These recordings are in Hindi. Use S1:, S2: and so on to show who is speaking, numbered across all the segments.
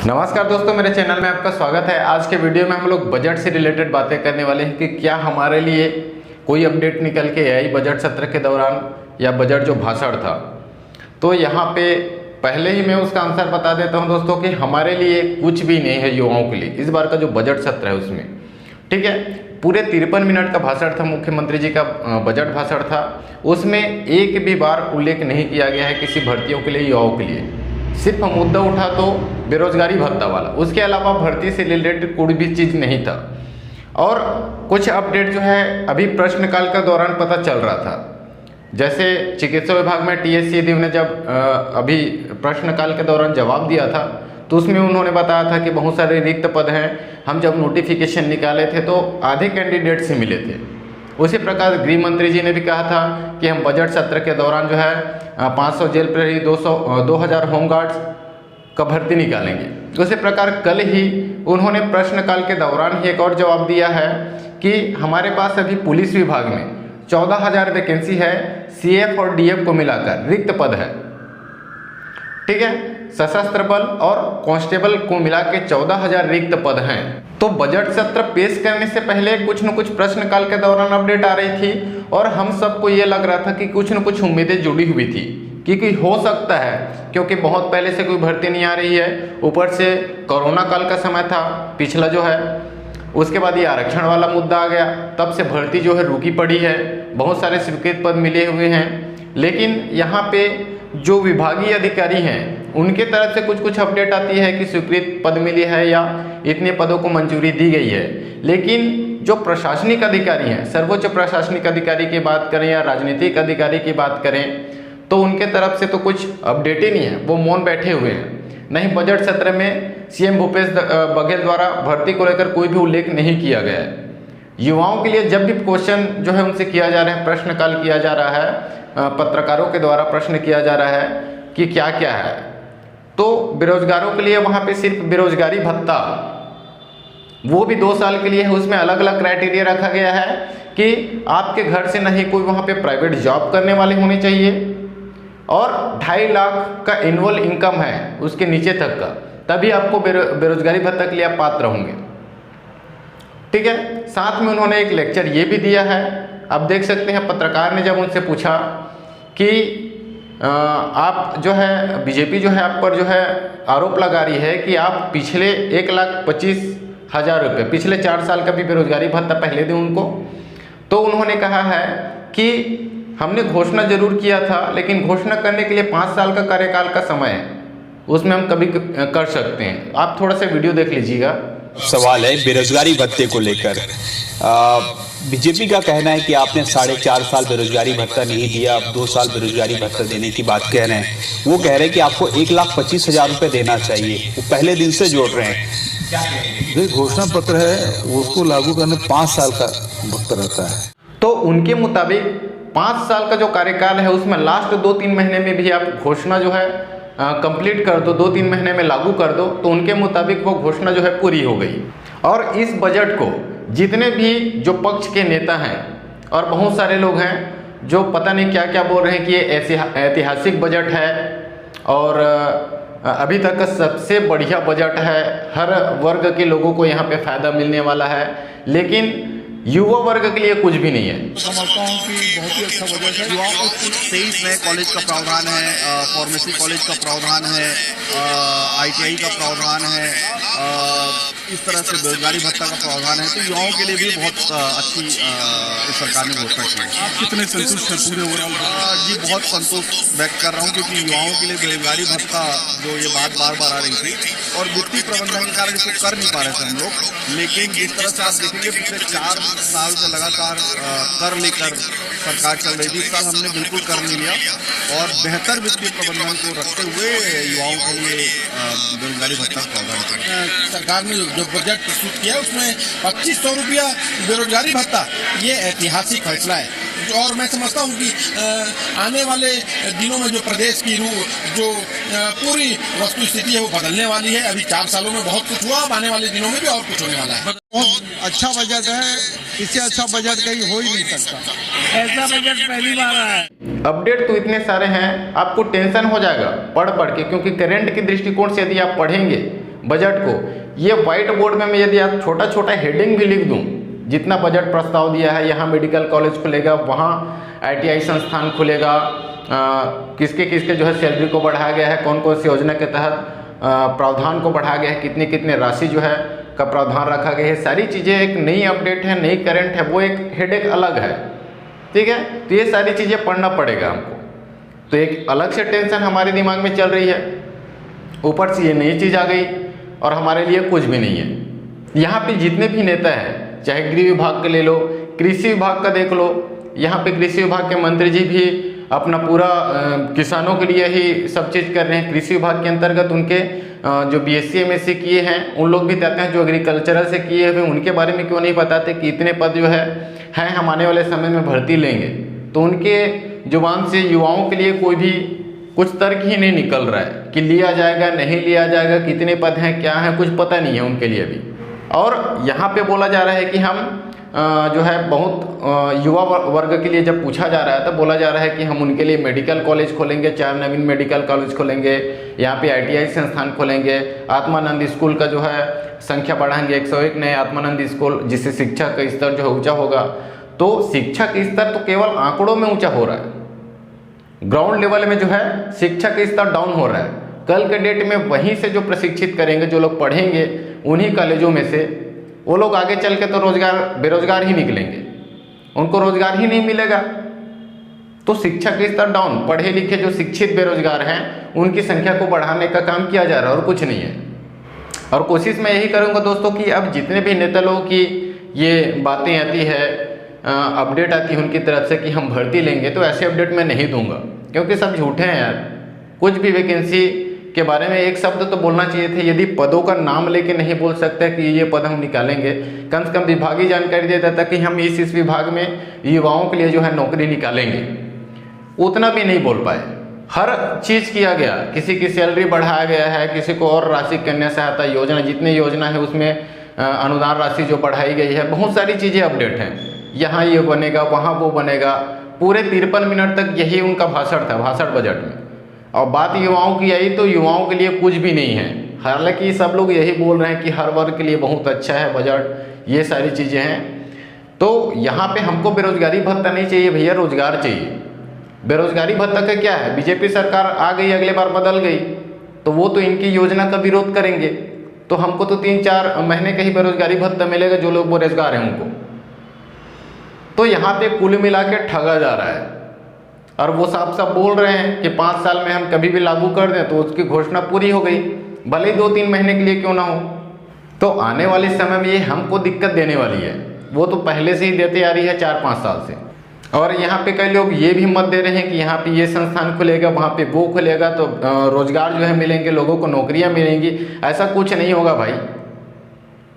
S1: नमस्कार दोस्तों, मेरे चैनल में आपका स्वागत है। आज के वीडियो में हम लोग बजट से रिलेटेड बातें करने वाले हैं कि क्या हमारे लिए कोई अपडेट निकल के आई बजट सत्र के दौरान या बजट जो भाषण था। तो यहाँ पे पहले ही मैं उसका आंसर बता देता हूँ दोस्तों कि हमारे लिए कुछ भी नहीं है युवाओं के लिए। इस बार का जो बजट सत्र है उसमें, ठीक है, पूरे 53 मिनट का भाषण था, मुख्यमंत्री जी का बजट भाषण था। उसमें एक भी बार उल्लेख नहीं किया गया है किसी भर्तियों के लिए, युवाओं के लिए। सिर्फ मुद्दा उठा तो बेरोजगारी भत्ता वाला, उसके अलावा भर्ती से रिलेटेड कोई भी चीज़ नहीं था। और कुछ अपडेट जो है अभी प्रश्नकाल के दौरान पता चल रहा था। जैसे चिकित्सा विभाग में टीएस सिंहदेव ने जब अभी प्रश्नकाल के दौरान जवाब दिया था तो उसमें उन्होंने बताया था कि बहुत सारे रिक्त पद हैं। हम जब नोटिफिकेशन निकाले थे तो आधे कैंडिडेट से मिले थे। उसी प्रकार गृह मंत्री जी ने भी कहा था कि हम बजट सत्र के दौरान जो है 500 जेल प्रहरी, 2000 होमगार्ड्स का भर्ती निकालेंगे। उसी प्रकार कल ही उन्होंने प्रश्नकाल के दौरान ही एक और जवाब दिया है कि हमारे पास अभी पुलिस विभाग में 14,000 वैकेंसी है, सीएफ और डीएफ को मिलाकर रिक्त पद है, ठीक है। सशस्त्र बल और कांस्टेबल को मिला के 14,000 रिक्त पद हैं। तो बजट सत्र पेश करने से पहले कुछ न कुछ प्रश्नकाल के दौरान अपडेट आ रही थी और हम सबको ये लग रहा था कि कुछ न कुछ उम्मीदें जुड़ी हुई थी कि हो सकता है, क्योंकि बहुत पहले से कोई भर्ती नहीं आ रही है। ऊपर से कोरोना काल का समय था पिछला जो है, उसके बाद ये आरक्षण वाला मुद्दा आ गया, तब से भर्ती जो है रुकी पड़ी है। बहुत सारे स्वीकृत पद मिले हुए हैं, लेकिन यहाँ पे जो विभागीय अधिकारी हैं उनके तरफ से कुछ अपडेट आती है कि स्वीकृत पद मिली है या इतने पदों को मंजूरी दी गई है। लेकिन जो प्रशासनिक अधिकारी हैं, सर्वोच्च प्रशासनिक अधिकारी की बात करें या राजनीतिक अधिकारी की बात करें, तो उनके तरफ से तो कुछ अपडेट ही नहीं है, वो मौन बैठे हुए हैं। नहीं, बजट सत्र में सीएम भूपेश बघेल द्वारा भर्ती को लेकर कोई भी उल्लेख नहीं किया गया है। युवाओं के लिए जब भी क्वेश्चन जो है उनसे किया जा रहा है, प्रश्नकाल किया जा रहा है, पत्रकारों के द्वारा प्रश्न किया जा रहा है कि क्या क्या है, तो बेरोजगारों के लिए वहाँ पे सिर्फ बेरोजगारी भत्ता, वो भी 2 साल के लिए है। उसमें अलग अलग क्राइटेरिया रखा गया है कि आपके घर से नहीं कोई वहाँ पे प्राइवेट जॉब करने वाले होने चाहिए और 2.5 लाख का एनुअल इनकम है उसके नीचे तक का, तभी आपको बेरोजगारी भत्ता के लिए आप पात्र होंगे, ठीक है। साथ में उन्होंने एक लेक्चर ये भी दिया है। आप देख सकते हैं, पत्रकार ने जब उनसे पूछा कि आप जो है बीजेपी जो है आप पर जो है आरोप लगा रही है कि आप पिछले 1,25,000 रुपये, पिछले 4 साल का भी बेरोजगारी भत्ता पहले दें उनको, तो उन्होंने कहा है कि हमने घोषणा जरूर किया था, लेकिन घोषणा करने के लिए 5 साल का कार्यकाल का समय है, उसमें हम कभी कर सकते हैं। आप थोड़ा सा वीडियो देख लीजिएगा।
S2: सवाल है बेरोजगारी भत्ते को लेकर। बीजेपी का कहना है कि आपने 4.5 साल बेरोजगारी भत्ता नहीं दिया, अब 2 साल बेरोजगारी भत्ता देने की बात कह रहे हैं। वो कह रहे हैं कि आपको 1,25,000 रुपये देना चाहिए, वो पहले दिन से जोड़ रहे हैं।
S3: जो घोषणा पत्र है उसको लागू करने 5 साल का वक्त रहता है।
S1: तो उनके मुताबिक 5 साल का जो कार्यकाल है उसमें लास्ट 2-3 महीने में भी आप घोषणा जो है कंप्लीट कर दो, 2-3 महीने में लागू कर दो, तो उनके मुताबिक वो घोषणा जो है पूरी हो गई। और इस बजट को जितने भी जो पक्ष के नेता हैं और बहुत सारे लोग हैं जो पता नहीं क्या क्या बोल रहे हैं कि ये ऐतिहासिक बजट है और अभी तक का सबसे बढ़िया बजट है, हर वर्ग के लोगों को यहाँ पे फ़ायदा मिलने वाला है, लेकिन युवा वर्ग के लिए कुछ भी नहीं है।
S4: समझता हूँ कि बहुत ही अच्छा बजट है। युवाओं को 23 नए कॉलेज का प्रावधान है, फार्मेसी कॉलेज का प्रावधान है, ITI का प्रावधान है, इस तरह से बेरोजगारी भत्ता का प्रावधान है। तो युवाओं के लिए भी बहुत अच्छी इस सरकार ने घोषणा की है।
S3: आप कितने संतुष्ट हैं पूरे ओवरऑल?
S4: जी बहुत संतोष व्यक्त कर रहा हूँ, क्योंकि युवाओं के लिए बेरोजगारी भत्ता जो ये बात बार बार आ रही थी और वित्तीय प्रबंधन के कारण इसको कर नहीं पा रहे थे हम लोग, लेकिन जिस तरह से आप देखेंगे पिछले 4 साल से लगातार कर लेकर सरकार चल रही थी, इस साल हमने बिल्कुल कर नहीं लिया और बेहतर वित्तीय प्रबंधन को रखते हुए युवाओं के लिए बेरोजगारी भत्ता प्रावधान किया।
S5: सरकार ने जो बजट प्रस्तुत किया उसमें 2,500 रुपया बेरोजगारी भत्ता, ये ऐतिहासिक फैसला है। और मैं समझता हूँ कि आने वाले दिनों में जो प्रदेश की जो पूरी वस्तु स्थिति है वो बदलने वाली है। अभी 4 सालों में बहुत कुछ हुआ, अब आने वाले दिनों में भी और कुछ होने वाला है।
S6: बहुत अच्छा बजट है, इससे अच्छा बजट कहीं हो ही नहीं सकता।
S5: ऐसा बजट पहली बार आया है।
S1: अपडेट तो इतने सारे हैं, आपको टेंशन हो जाएगा पढ़ के, क्योंकि करंट के दृष्टिकोण से यदि आप पढ़ेंगे बजट को, ये व्हाइट बोर्ड में मैं यदि आप छोटा छोटा हेडिंग भी लिख दूं, जितना बजट प्रस्ताव दिया है, यहाँ मेडिकल कॉलेज खुलेगा, वहाँ ITI संस्थान खुलेगा, किसके किसके जो है सैलरी को बढ़ाया गया है, कौन कौन सी योजना के तहत प्रावधान को बढ़ाया गया है, कितनी कितनी राशि जो है का प्रावधान रखा गया है, सारी चीज़ें एक नई अपडेट है, नई करंट है, वो एक हेडेक अलग है। ठीक है, तो ये सारी चीज़ें पढ़ना पड़ेगा हमको, तो एक अलग से टेंशन हमारे दिमाग में चल रही है, ऊपर से ये नई चीज़ आ गई और हमारे लिए कुछ भी नहीं है। यहाँ पे जितने भी नेता हैं, चाहे गृह विभाग का ले लो, कृषि विभाग का देख लो, यहाँ पे कृषि विभाग के मंत्री जी भी अपना पूरा किसानों के लिए ही सब चीज़ कर रहे हैं। कृषि विभाग के अंतर्गत उनके जो BSc MSc किए हैं उन लोग भी कहते हैं, जो एग्रीकल्चरल से किए हुए उनके बारे में क्यों नहीं बताते कि इतने पद जो है हम आने वाले समय में भर्ती लेंगे। तो उनके जुबान से युवाओं के लिए कोई भी कुछ तर्क ही नहीं निकल रहा है कि लिया जाएगा नहीं लिया जाएगा, कितने पद हैं क्या है, कुछ पता नहीं है उनके लिए भी। और यहाँ पे बोला जा रहा है कि हम जो है बहुत युवा वर्ग के लिए जब पूछा जा रहा है तो बोला जा रहा है कि हम उनके लिए मेडिकल कॉलेज खोलेंगे, 4 नवीन मेडिकल कॉलेज खोलेंगे, यहाँ पे ITI संस्थान खोलेंगे, आत्मानंद स्कूल का जो है संख्या बढ़ाएंगे, 101 नए आत्मानंद स्कूल, जिससे शिक्षा का स्तर जो है ऊंचा होगा। तो शिक्षा का स्तर तो केवल आंकड़ों में ऊंचा हो रहा है, ग्राउंड लेवल में जो है शिक्षा का स्तर डाउन हो रहा है। कल के डेट में वहीं से जो प्रशिक्षित करेंगे, जो लोग पढ़ेंगे उन्हीं कॉलेजों में से, वो लोग आगे चल के तो बेरोजगार ही निकलेंगे, उनको रोजगार ही नहीं मिलेगा। तो शिक्षा के स्तर डाउन, पढ़े लिखे जो शिक्षित बेरोजगार हैं उनकी संख्या को बढ़ाने का काम किया जा रहा है और कुछ नहीं है। और कोशिश मैं यही करूंगा दोस्तों कि अब जितने भी नेता लोगों की ये बातें आती है, अपडेट आती है उनकी तरफ से कि हम भर्ती लेंगे, तो ऐसे अपडेट मैं नहीं दूंगा, क्योंकि सब झूठे हैं यार। कुछ भी वैकेंसी के बारे में एक शब्द तो बोलना चाहिए थे। यदि पदों का नाम लेके नहीं बोल सकते कि ये पद हम निकालेंगे, कम से कम विभागीय जानकारी दे देता कि हम इस विभाग में युवाओं के लिए जो है नौकरी निकालेंगे, उतना भी नहीं बोल पाए। हर चीज़ किया गया, किसी की सैलरी बढ़ाया गया है, किसी को और राशि कन्या सहायता योजना, जितनी योजना है उसमें अनुदान राशि जो बढ़ाई गई है, बहुत सारी चीज़ें अपडेट हैं। यहाँ ये बनेगा, वहाँ वो बनेगा, पूरे 53 मिनट तक यही उनका भाषण था, भाषण बजट में। और बात युवाओं की आई तो युवाओं के लिए कुछ भी नहीं है। हालांकि सब लोग यही बोल रहे हैं कि हर वर्ग के लिए बहुत अच्छा है बजट, ये सारी चीज़ें हैं। तो यहाँ पे हमको बेरोजगारी भत्ता नहीं चाहिए भैया, रोजगार चाहिए। बेरोजगारी भत्ता का क्या है, बीजेपी सरकार आ गई, अगले बार बदल गई तो वो तो इनकी योजना का विरोध करेंगे, तो हमको तो 3-4 महीने का ही बेरोजगारी भत्ता मिलेगा जो लोग बेरोजगार हैं उनको। तो यहाँ पे कुल मिला के ठगा जा रहा है। और वो साफ साफ बोल रहे हैं कि 5 साल में हम कभी भी लागू कर दें, तो उसकी घोषणा पूरी हो गई, भले ही 2-3 महीने के लिए क्यों ना हो। तो आने वाले समय में ये हमको दिक्कत देने वाली है, वो तो पहले से ही देते आ रही है 4-5 साल से। और यहाँ पे कई लोग ये भी मत दे रहे हैं कि यहाँ पे ये संस्थान खुलेगा, वहाँ पे वो खुलेगा, तो रोजगार जो है मिलेंगे, लोगों को नौकरियाँ मिलेंगी। ऐसा कुछ नहीं होगा भाई,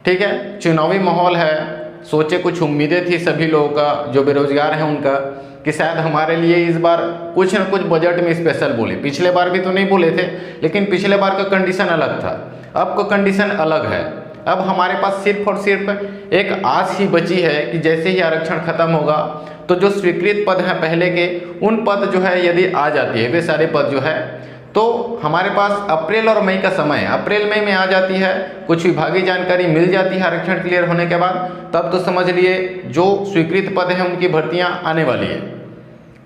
S1: ठीक है। चुनावी माहौल है, सोचे कुछ उम्मीदें थी सभी लोगों का, जो बेरोजगार हैं उनका, कि शायद हमारे लिए इस बार कुछ न कुछ बजट में स्पेशल बोले। पिछले बार भी तो नहीं बोले थे, लेकिन पिछले बार का कंडीशन अलग था, अब का कंडीशन अलग है। अब हमारे पास सिर्फ और सिर्फ एक आस ही बची है कि जैसे ही आरक्षण खत्म होगा तो जो स्वीकृत पद हैं पहले के, उन पद जो है यदि आ जाती है, वे सारे पद जो है, तो हमारे पास अप्रैल और मई का समय है, अप्रैल मई में आ जाती है, कुछ विभागीय जानकारी मिल जाती है आरक्षण क्लियर होने के बाद, तब तो समझ लिए जो स्वीकृत पद हैं उनकी भर्तियां आने वाली है।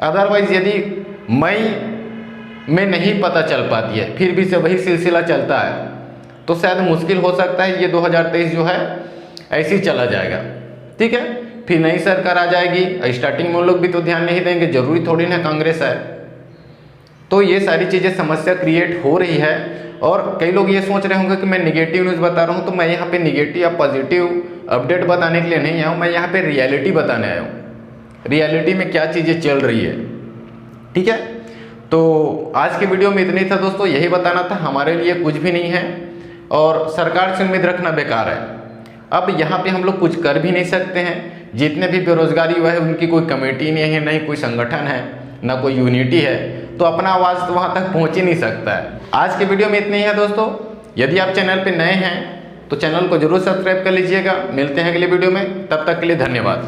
S1: अदरवाइज यदि मई में नहीं पता चल पाती है, फिर भी से वही सिलसिला चलता है, तो शायद मुश्किल हो सकता है ये 2023 जो है ऐसे ही चला जाएगा, ठीक है। फिर नई सरकार आ जाएगी, स्टार्टिंग में उन लोग भी तो ध्यान नहीं देंगे, जरूरी थोड़ी ना कांग्रेस है। तो ये सारी चीज़ें समस्या क्रिएट हो रही है। और कई लोग ये सोच रहे होंगे कि मैं निगेटिव न्यूज़ बता रहा हूँ, तो मैं यहाँ पे निगेटिव या पॉजिटिव अपडेट बताने के लिए नहीं आया हूँ, मैं यहाँ पे रियलिटी बताने आया हूँ, रियलिटी में क्या चीज़ें चल रही है, ठीक है। तो आज के वीडियो में इतना ही था दोस्तों, यही बताना था, हमारे लिए कुछ भी नहीं है और सरकार से उम्मीद रखना बेकार है। अब यहाँ पे हम लोग कुछ कर भी नहीं सकते हैं। जितने भी बेरोजगारी हुआ है उनकी कोई कमेटी नहीं है, नहीं कोई संगठन है, ना कोई यूनिटी है, तो अपना आवाज़ तो वहाँ तक पहुँच ही नहीं सकता है। आज के वीडियो में इतना ही है दोस्तों। यदि आप चैनल पे नए हैं तो चैनल को जरूर सब्सक्राइब कर लीजिएगा। मिलते हैं अगले वीडियो में, तब तक के लिए धन्यवाद।